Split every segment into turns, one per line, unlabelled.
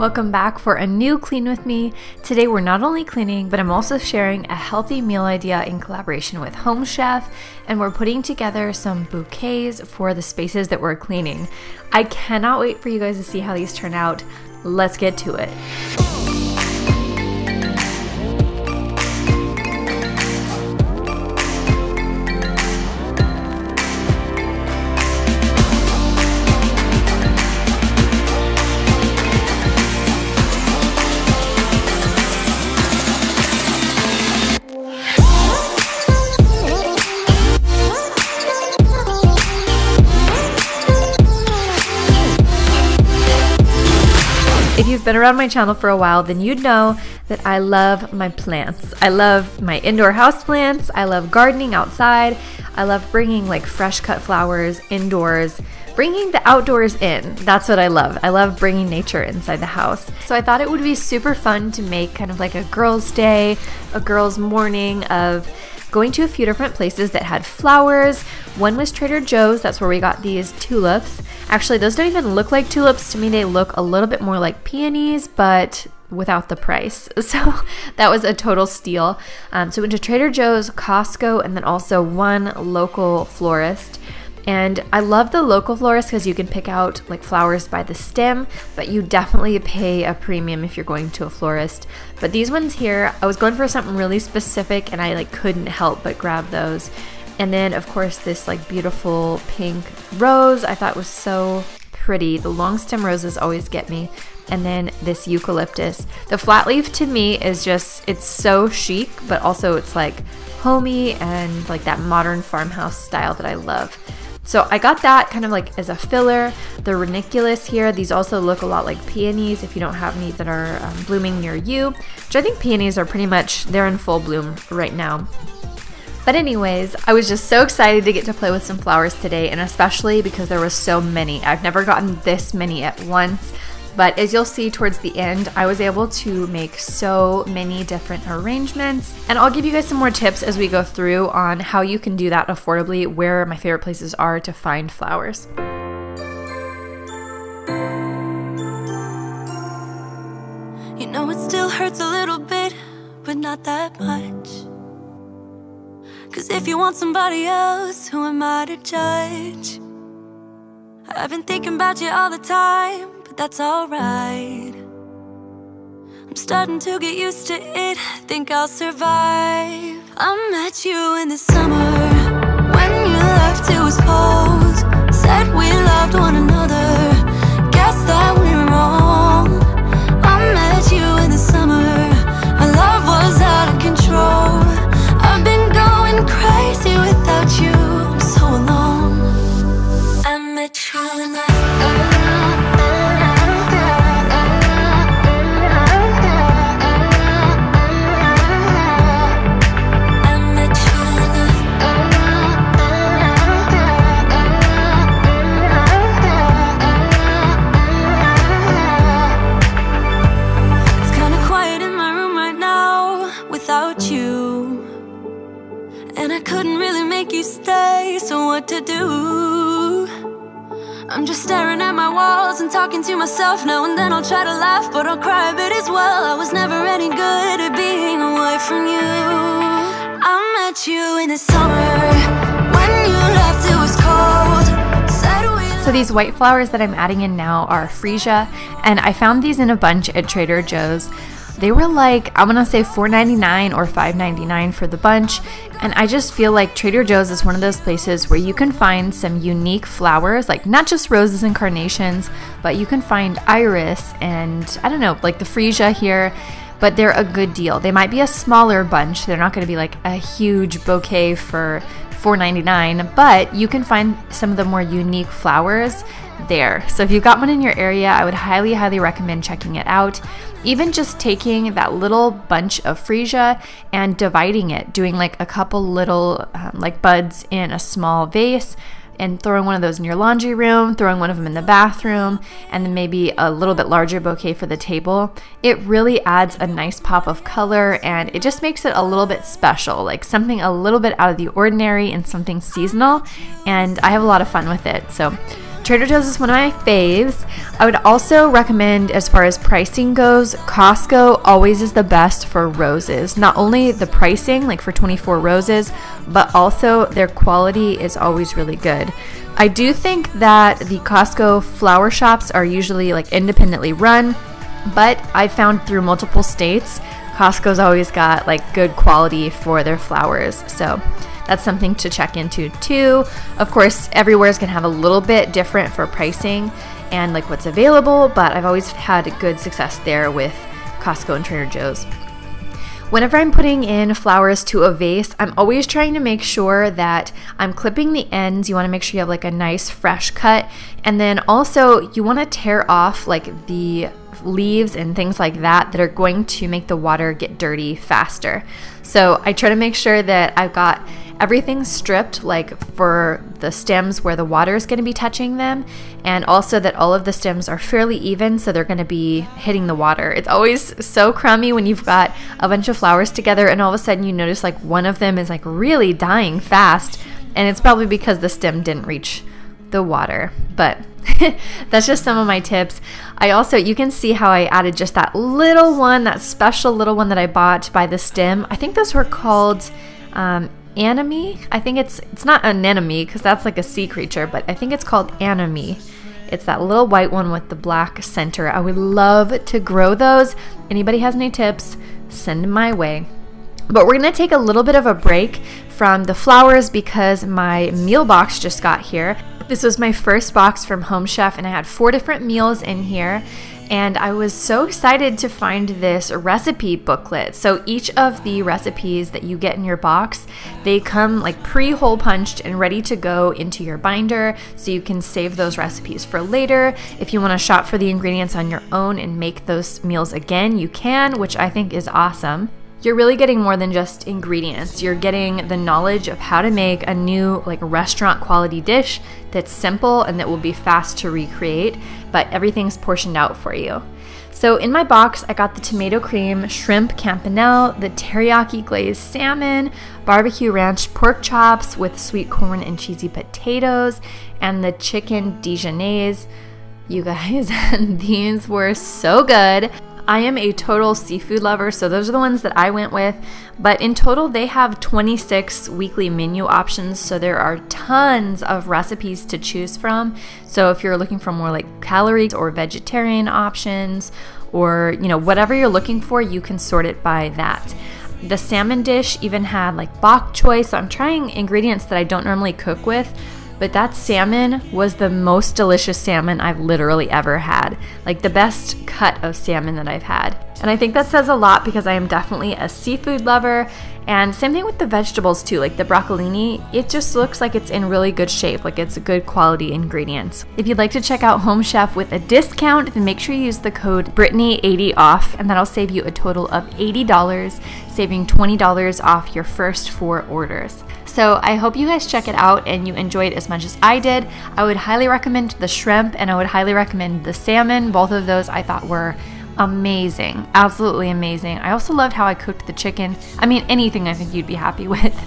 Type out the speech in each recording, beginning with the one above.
Welcome back for a new Clean With Me. Today we're not only cleaning, but I'm also sharing a healthy meal idea in collaboration with Home Chef, and we're putting together some bouquets for the spaces that we're cleaning. I cannot wait for you guys to see how these turn out. Let's get to it. If you've been around my channel for a while, then you'd know that I love my plants. I love my indoor house plants. I love gardening outside. I love bringing like fresh cut flowers indoors, bringing the outdoors in. That's what I love. I love bringing nature inside the house. So I thought it would be super fun to make kind of like a girls' day, a girls' morning of going to a few different places that had flowers. One was Trader Joe's. That's where we got these tulips. Actually, those don't even look like tulips. To me, they look a little bit more like peonies, but without the price. So that was a total steal. So we went to Trader Joe's, Costco, and then also one local florist. And I love the local florist because you can pick out like flowers by the stem, but you definitely pay a premium if you're going to a florist. But these ones here, I was going for something really specific and I like couldn't help but grab those. And then of course this like beautiful pink rose I thought was so pretty. The long stem roses always get me. And then this eucalyptus. The flat leaf to me is just, it's so chic, but also it's like homey and like that modern farmhouse style that I love. So I got that kind of like as a filler. The ranunculus here, these also look a lot like peonies if you don't have any that are blooming near you, which I think peonies are pretty much, they're in full bloom right now. But anyways, I was just so excited to get to play with some flowers today, and especially because there was so many. I've never gotten this many at once. But as you'll see towards the end, I was able to make so many different arrangements. And I'll give you guys some more tips as we go through on how you can do that affordably, where my favorite places are to find flowers.
You know it still hurts a little bit, but not that much. 'Cause if you want somebody else, who am I to judge? I've been thinking about you all the time, but that's alright. I'm starting to get used to it, think I'll survive. I met you in the summer, when you left it was cold. Said we loved one another, guess that we're wrong. I met you in the summer, our love was out of control. I've been going crazy without you, I'm so alone. I met you in the to do. I'm just staring at my walls and talking to myself now and then. I'll try to laugh, but I'll cry a bit as well. I was never any good at being away from you. I met you in the summer, when you left it was cold.
So these white flowers that I'm adding in now are freesia, and I found these in a bunch at Trader Joe's. They were like, I'm gonna say $4.99 or $5.99 for the bunch. And I just feel like Trader Joe's is one of those places where you can find some unique flowers, like not just roses and carnations, but you can find iris and I don't know, like the freesia here, but they're a good deal. They might be a smaller bunch. They're not gonna be like a huge bouquet for $4.99, but you can find some of the more unique flowers there. So if you've got one in your area, I would highly, highly recommend checking it out. Even just taking that little bunch of freesia and dividing it, doing like a couple little like buds in a small vase and throwing one of those in your laundry room, throwing one of them in the bathroom, and then maybe a little bit larger bouquet for the table. It really adds a nice pop of color and it just makes it a little bit special, like something a little bit out of the ordinary and something seasonal, and I have a lot of fun with it. So Trader Joe's is one of my faves. I would also recommend, as far as pricing goes, Costco always is the best for roses. Not only the pricing, like for 24 roses, but also their quality is always really good. I do think that the Costco flower shops are usually like independently run, but I found through multiple states, Costco's always got like good quality for their flowers. So that's something to check into too. Of course, everywhere's gonna have a little bit different for pricing and like what's available, but I've always had good success there with Costco and Trader Joe's. Whenever I'm putting in flowers to a vase, I'm always trying to make sure that I'm clipping the ends. You want to make sure you have like a nice fresh cut, and then also you want to tear off like the leaves and things like that that are going to make the water get dirty faster. So I try to make sure that I've got everything stripped, like for the stems where the water is going to be touching them, and also that all of the stems are fairly even so they're going to be hitting the water. It's always so crummy when you've got a bunch of flowers together and all of a sudden you notice like one of them is like really dying fast, and it's probably because the stem didn't reach the water. But that's just some of my tips. I also, you can see how I added just that little one, that special little one that I bought by the stem. I think those were called anemone. I think it's not anemone because that's like a sea creature, but I think it's called anemone. It's that little white one with the black center. I would love to grow those. Anybody has any tips, send them my way. But we're going to take a little bit of a break from the flowers because my meal box just got here. This was my first box from Home Chef, and I had 4 different meals in here. And I was so excited to find this recipe booklet. So each of the recipes that you get in your box, they come like pre-hole punched and ready to go into your binder, so you can save those recipes for later. If you want to shop for the ingredients on your own and make those meals again, you can, which I think is awesome. You're really getting more than just ingredients. You're getting the knowledge of how to make a new like restaurant quality dish that's simple and that will be fast to recreate, but everything's portioned out for you. So in my box, I got the tomato cream shrimp campanelle, the teriyaki glazed salmon, barbecue ranch pork chops with sweet corn and cheesy potatoes, and the chicken Dijonnaise. You guys, these were so good. I am a total seafood lover, so those are the ones that I went with. But in total, they have 26 weekly menu options, so there are tons of recipes to choose from. So if you're looking for more like calorie or vegetarian options, or you know, whatever you're looking for, you can sort it by that. The salmon dish even had like bok choy, so I'm trying ingredients that I don't normally cook with. But that salmon was the most delicious salmon I've literally ever had. Like the best cut of salmon that I've had. And I think that says a lot because I am definitely a seafood lover. And same thing with the vegetables too, like the broccolini. It just looks like it's in really good shape, like it's a good quality ingredients. If you'd like to check out Home Chef with a discount, then make sure you use the code Brittany80 off, and that'll save you a total of $80, saving $20 off your first 4 orders. So I hope you guys check it out and you enjoyed as much as I did. I would highly recommend the shrimp and I would highly recommend the salmon. Both of those I thought were amazing, absolutely amazing. I also loved how I cooked the chicken. I mean, anything I think you'd be happy with.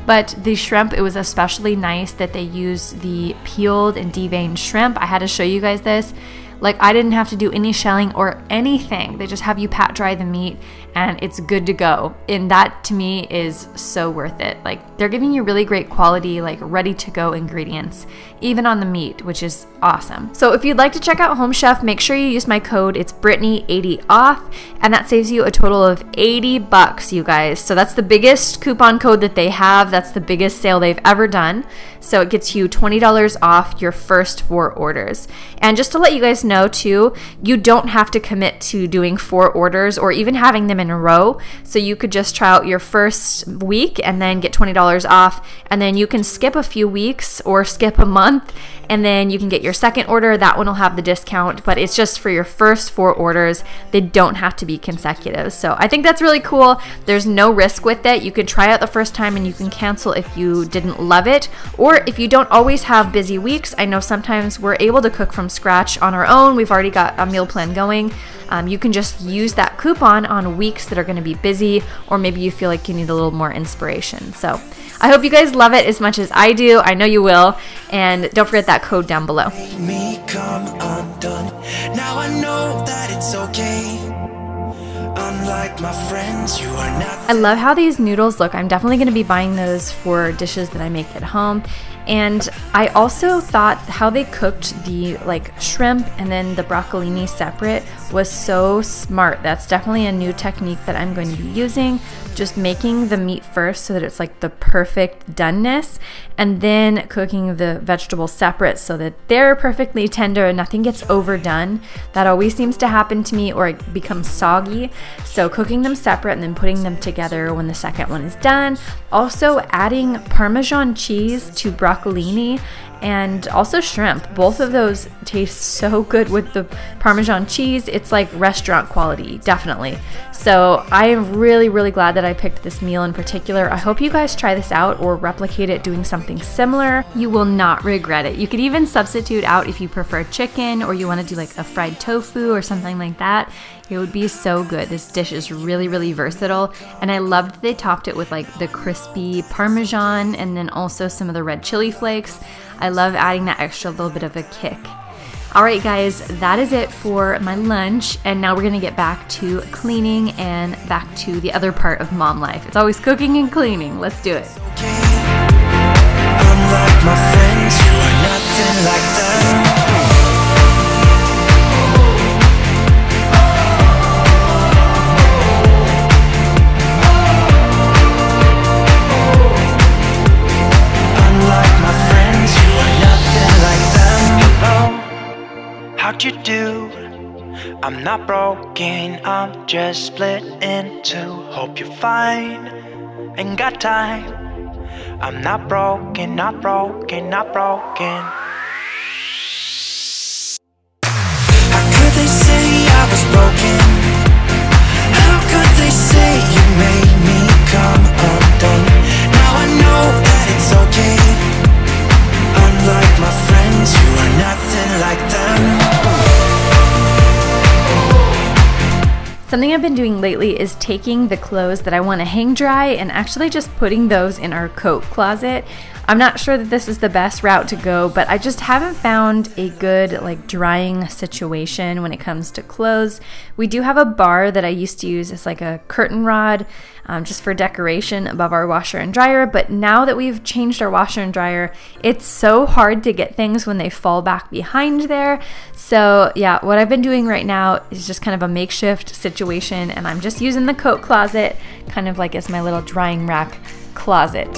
But the shrimp, it was especially nice that they used the peeled and deveined shrimp. I had to show you guys this. Like, I didn't have to do any shelling or anything. They just have you pat dry the meat and it's good to go. And that to me is so worth it. Like, they're giving you really great quality, like ready to go ingredients, even on the meat, which is awesome. So if you'd like to check out Home Chef, make sure you use my code. It's Brittany80 off, and that saves you a total of $80, you guys. So that's the biggest coupon code that they have. That's the biggest sale they've ever done. So it gets you $20 off your first 4 orders. And just to let you guys know too, you don't have to commit to doing 4 orders or even having them in a row. So you could just try out your first week and then get $20 off, and then you can skip a few weeks or skip a month, and then you can get your second order. That one will have the discount, but it's just for your first 4 orders. They don't have to be consecutive. So I think that's really cool. There's no risk with it. You can try out the first time and you can cancel if you didn't love it, or if you don't always have busy weeks. I know sometimes we're able to cook from scratch on our own. We've already got a meal plan going. You can just use that coupon on weeks that are going to be busy, or maybe you feel like you need a little more inspiration. So I hope you guys love it as much as I do. I know you will. And don't forget that code down below.
Me come undone. Now I know that it's okay. Unlike my friends, you are not.
I love how these noodles look. I'm definitely going to be buying those for dishes that I make at home. And I also thought how they cooked the like shrimp and then the broccolini separate was so smart. That's definitely a new technique that I'm going to be using. Just making the meat first so that it's like the perfect doneness, and then cooking the vegetables separate so that they're perfectly tender and nothing gets overdone. That always seems to happen to me, or it becomes soggy. So cooking them separate and then putting them together when the second one is done. Also adding Parmesan cheese to broccolini and also shrimp. Both of those taste so good with the Parmesan cheese. It's like restaurant quality, definitely. So I am really, really glad that I picked this meal in particular. I hope you guys try this out or replicate it doing something similar. You will not regret it. You could even substitute out if you prefer chicken or you want to do like a fried tofu or something like that. It would be so good. This dish is really, really versatile, and I loved they topped it with like the crispy Parmesan and then also some of the red chili flakes. I love adding that extra little bit of a kick. All right, guys, that is it for my lunch, and now we're gonna get back to cleaning and back to the other part of mom life. It's always cooking and cleaning. Let's do it.
Unlike my friends, you are nothing like them. How'd you do? I'm not broken, I'm just split in two. Hope you're fine, ain't got time. I'm not broken, not broken, not broken. How could they say I was broken? How could they say you made me come undone? Now I know that it's okay. Unlike my friends, you are nothing like them.
Something I've been doing lately is taking the clothes that I want to hang dry and actually just putting those in our coat closet. I'm not sure that this is the best route to go, but I just haven't found a good like drying situation when it comes to clothes. We do have a bar that I used to use as like a curtain rod just for decoration above our washer and dryer, but now that we've changed our washer and dryer, it's so hard to get things when they fall back behind there. So yeah, what I've been doing right now is just kind of a makeshift situation, and I'm just using the coat closet kind of like as my little drying rack closet.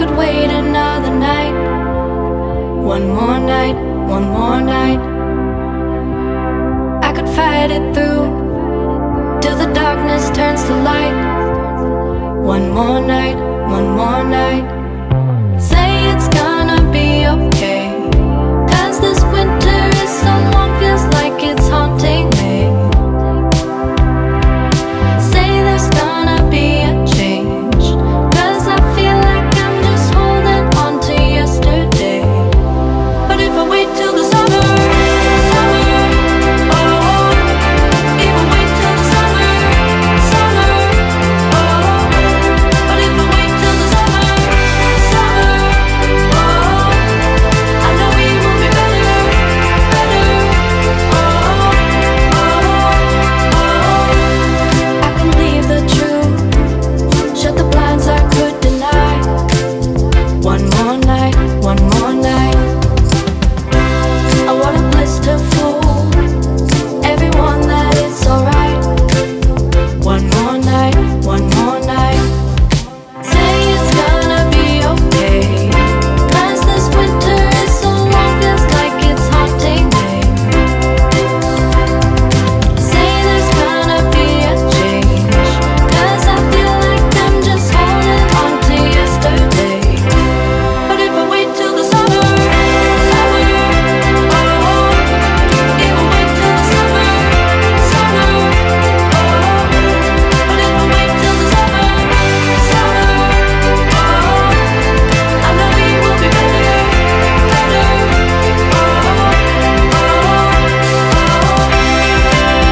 could wait another night, one more night, one more night. I could fight it through till the darkness turns to light. One more night, one more night. Say it's gonna be okay, 'cause this winter is so long, feels like it's haunting me. Say there's gonna be a change, 'cause I feel like I'm just holding on to yesterday. But if I wait till the summer, summer, oh, if I wait till the summer, summer, oh, but if I wait till the summer, summer, oh, I know it will be better, better, oh, oh, oh. I can leave the truth, shut the blinds I could deny. One more night, one more night. I want a bliss to fool everyone that it's alright. One more night, one more night. Say it's gonna be okay, 'cause this winter is so long, feels like it's haunting me. Say there's gonna be a change, 'cause I feel like I'm just holding on to yesterday. But if I wait till the summer, summer, oh, if I wait till the summer, summer, oh, but if I wait till the summer, summer, oh, I know it will be better, better, oh.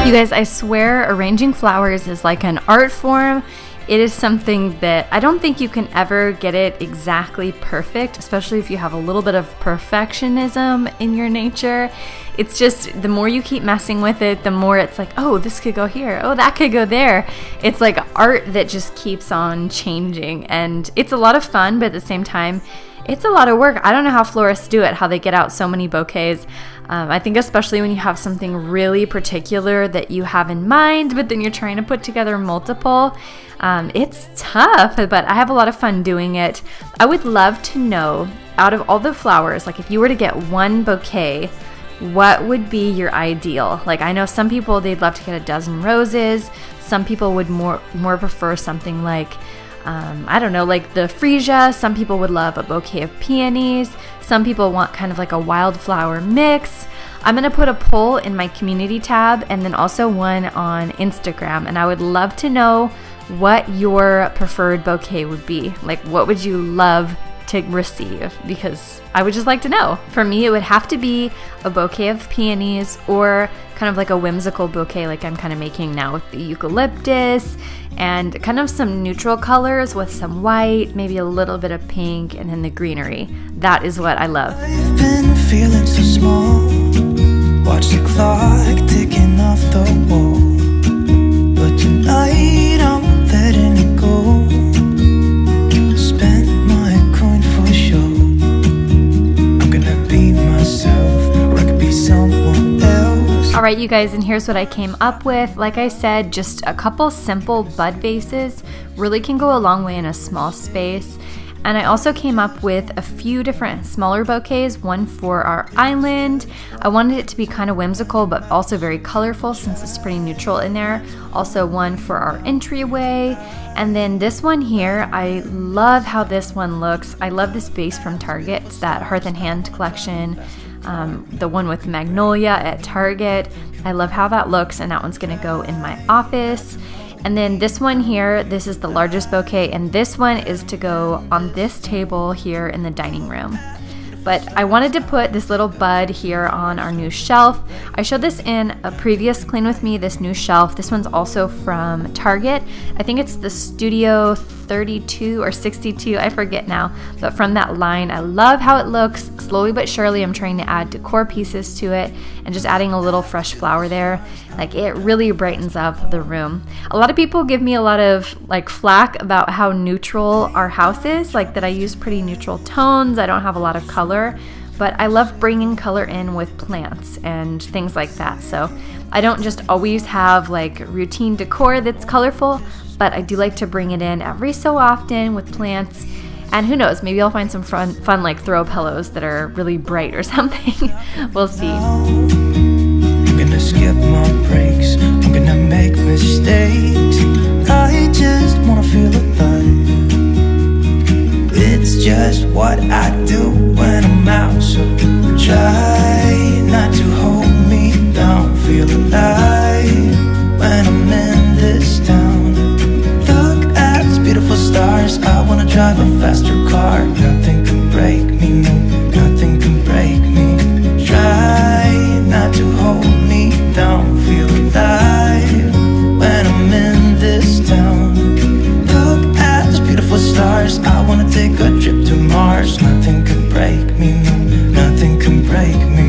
You guys, I swear arranging flowers is like an art form. It is something that I don't think you can ever get it exactly perfect, especially if you have a little bit of perfectionism in your nature. It's just the more you keep messing with it, the more it's like, oh, this could go here, oh, that could go there. It's like art that just keeps on changing, and it's a lot of fun, but at the same time, it's a lot of work. I don't know how florists do it, how they get out so many bouquets. I think especially when you have something really particular that you have in mind, but then you're trying to put together multiple. It's tough, but I have a lot of fun doing it. I would love to know, out of all the flowers, like if you were to get one bouquet, what would be your ideal? Like I know some people, they'd love to get a dozen roses. Some people would more prefer something like I don't know, like the freesia. Some people would love a bouquet of peonies. Some people want kind of like a wildflower mix. I'm gonna put a poll in my community tab and then also one on Instagram, and I would love to know what your preferred bouquet would be. Like what would you love to receive? Because I would just like to know. For me, it would have to be a bouquet of peonies or kind of like a whimsical bouquet like I'm kind of making now with the eucalyptus and kind of some neutral colors with some white, maybe a little bit of pink, and then the greenery. That is what I love.
I've been feeling so small. Watch the clock ticking off the wall. But tonight I'm letting it go. Spend my coin for sure. I'm gonna be myself, or I could be someone else.
Alright you guys, and here's what I came up with. Like I said, just a couple simple bud vases really can go a long way in a small space. And I also came up with a few different smaller bouquets, one for our island. I wanted it to be kind of whimsical but also very colorful since it's pretty neutral in there. Also one for our entryway. And then this one here, I love how this one looks. I love this vase from Target. It's that Hearth and Hand collection. The one with Magnolia at Target. I love how that looks, and that one's gonna go in my office. And then this one here, this is the largest bouquet, and this one is to go on this table here in the dining room. But I wanted to put this little bud here on our new shelf. I showed this in a previous Clean With Me, this new shelf. This one's also from Target. I think it's the Studio 32 or 62, I forget now. But from that line, I love how it looks. Slowly but surely, I'm trying to add decor pieces to it and just adding a little fresh flower there. Like, it really brightens up the room. A lot of people give me a lot of like flack about how neutral our house is, like that I use pretty neutral tones. I don't have a lot of color, but I love bringing color in with plants and things like that. So I don't just always have like routine decor that's colorful, but I do like to bring it in every so often with plants. And who knows, maybe I'll find some fun like throw pillows that are really bright or something. We'll see.
I'm gonna skip my breaks, I'm gonna make mistakes. I just wanna feel alive. It's just what I do when I'm out, so try not to hold me down. Feel alive when I'm in this town. Look at these beautiful stars, I wanna drive a faster car. Nothing can break me, no, nothing can break me. Try not to hold me down. Feel alive when I'm in this town. Look at these beautiful stars, I wanna take a trip to Mars. Nothing can break me, no, nothing can break me.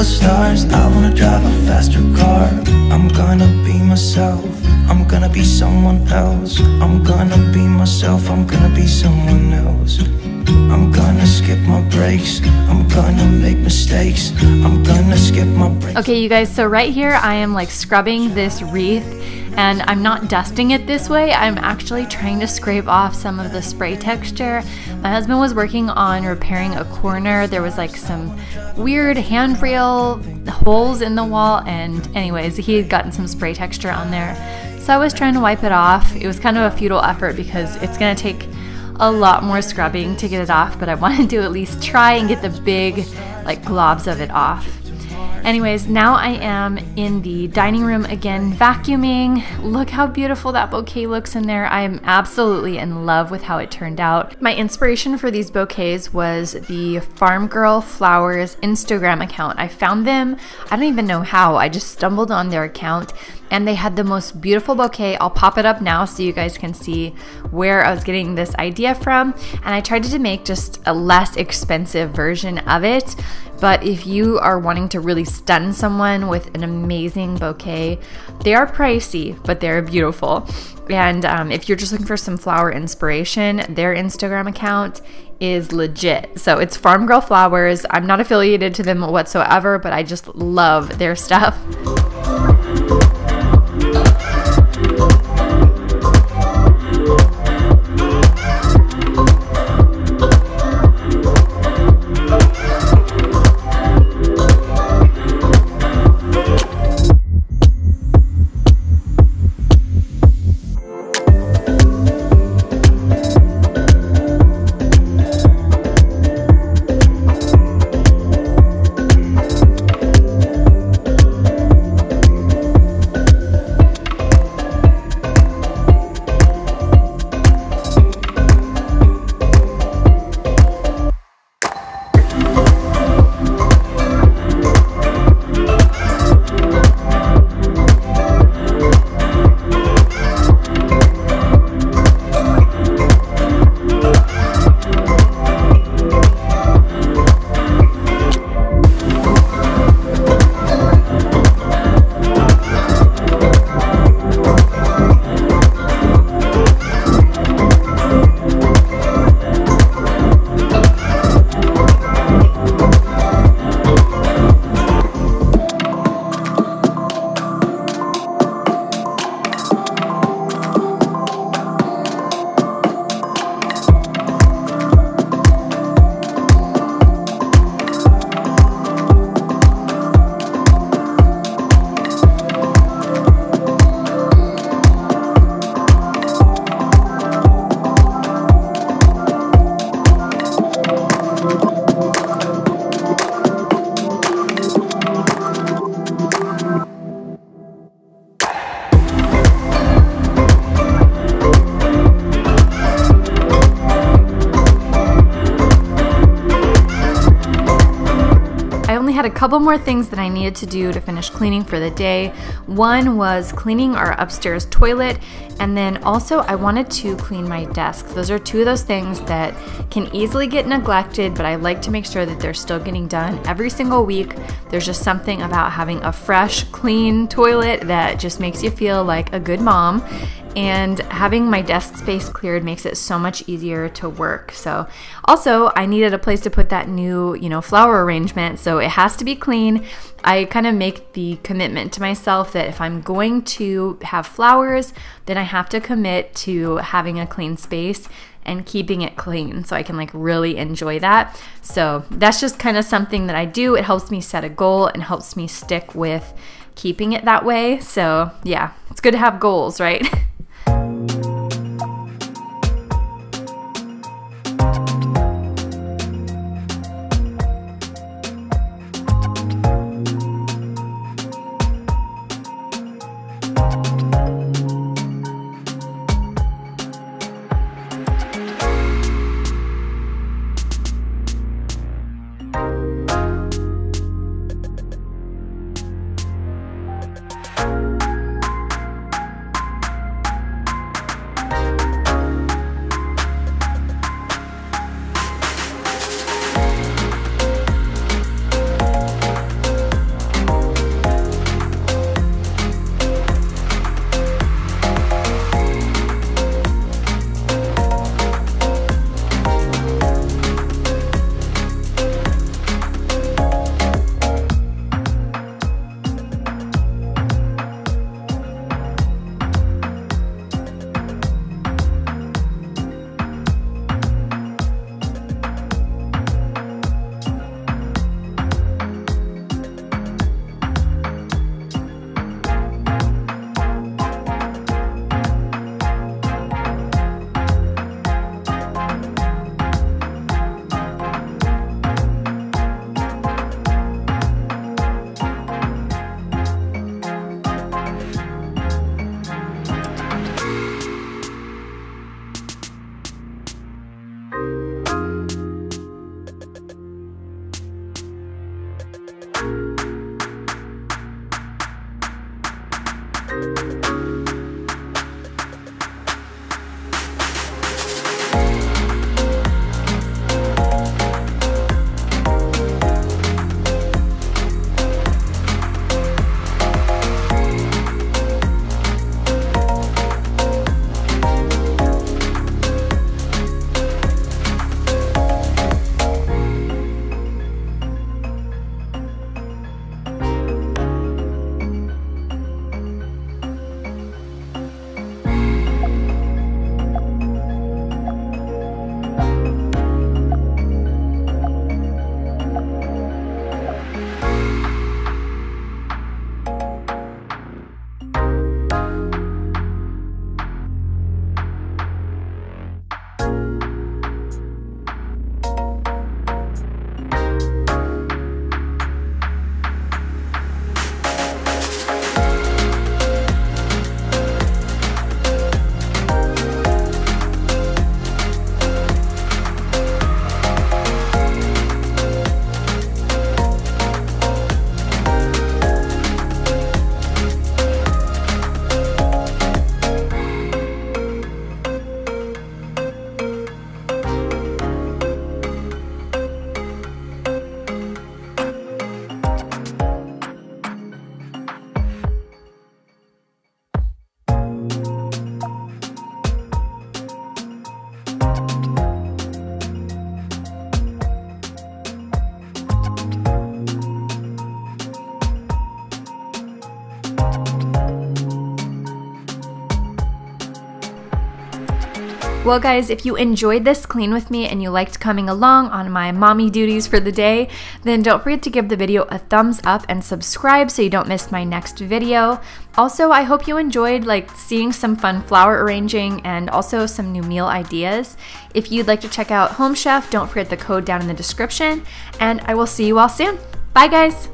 Stars, I wanna drive a faster car. I'm gonna be myself, I'm gonna be someone else. I'm gonna be myself, I'm gonna be someone else. I'm gonna skip my breaks, I'm gonna make mistakes. I'm gonna skip my breaks.
Okay, you guys, so right here I am like scrubbing this wreath, and I'm not dusting it this way. I'm actually trying to scrape off some of the spray texture. My husband was working on repairing a corner. There was like some weird handrail holes in the wall, and anyways, he had gotten some spray texture on there. So I was trying to wipe it off. It was kind of a futile effort because it's gonna take a lot more scrubbing to get it off, but I wanted to at least try and get the big like globs of it off. Anyways, now I am in the dining room again, vacuuming. Look how beautiful that bouquet looks in there. I am absolutely in love with how it turned out. My inspiration for these bouquets was the Farm Girl Flowers Instagram account. I found them, I don't even know how, I just stumbled on their account, and they had the most beautiful bouquet. I'll pop it up now so you guys can see where I was getting this idea from. And I tried to make just a less expensive version of it. But if you are wanting to really stun someone with an amazing bouquet, they are pricey, but they're beautiful. And if you're just looking for some flower inspiration, their Instagram account is legit. So it's Farm Girl Flowers. I'm not affiliated to them whatsoever, but I just love their stuff. had a couple more things that I needed to do to finish cleaning for the day. One was cleaning our upstairs toilet, and then also I wanted to clean my desk. Those are two of those things that can easily get neglected, but I like to make sure that they're still getting done every single week. There's just something about having a fresh, clean toilet that just makes you feel like a good mom. and having my desk space cleared makes it so much easier to work. So also I needed a place to put that new, flower arrangement, so it has to be clean. I kind of make the commitment to myself that if I'm going to have flowers, then I have to commit to having a clean space and keeping it clean so I can really enjoy that. So that's just kind of something that I do. It helps me set a goal and helps me stick with keeping it that way. So yeah, it's good to have goals, right? Well guys, if you enjoyed this clean with me and you liked coming along on my mommy duties for the day, then don't forget to give the video a thumbs up and subscribe so you don't miss my next video. Also, I hope you enjoyed seeing some fun flower arranging and also some new meal ideas. If you'd like to check out Home Chef, don't forget the code down in the description, and I will see you all soon. Bye guys!